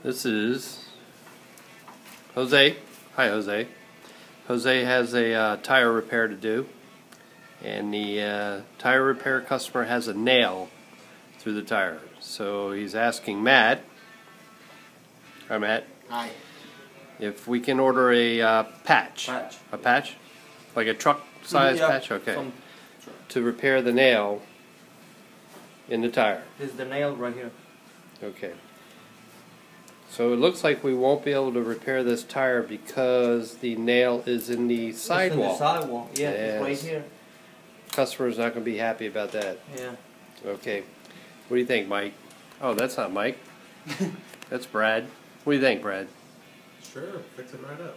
This is Jose. Hi, Jose. Jose has a tire repair to do, and the tire repair customer has a nail through the tire. So he's asking Matt. Hi, Matt. Hi. If we can order a patch. A patch? Like a truck size patch? Okay. To repair the nail in the tire. This is the nail right here. Okay. So it looks like we won't be able to repair this tire because the nail is in the sidewall. It's in the sidewall. Yeah, yes. It's right here. Customer's not going to be happy about that. Yeah. Okay. What do you think, Mike? Oh, that's not Mike. That's Brad. What do you think, Brad? Sure, fix it right up.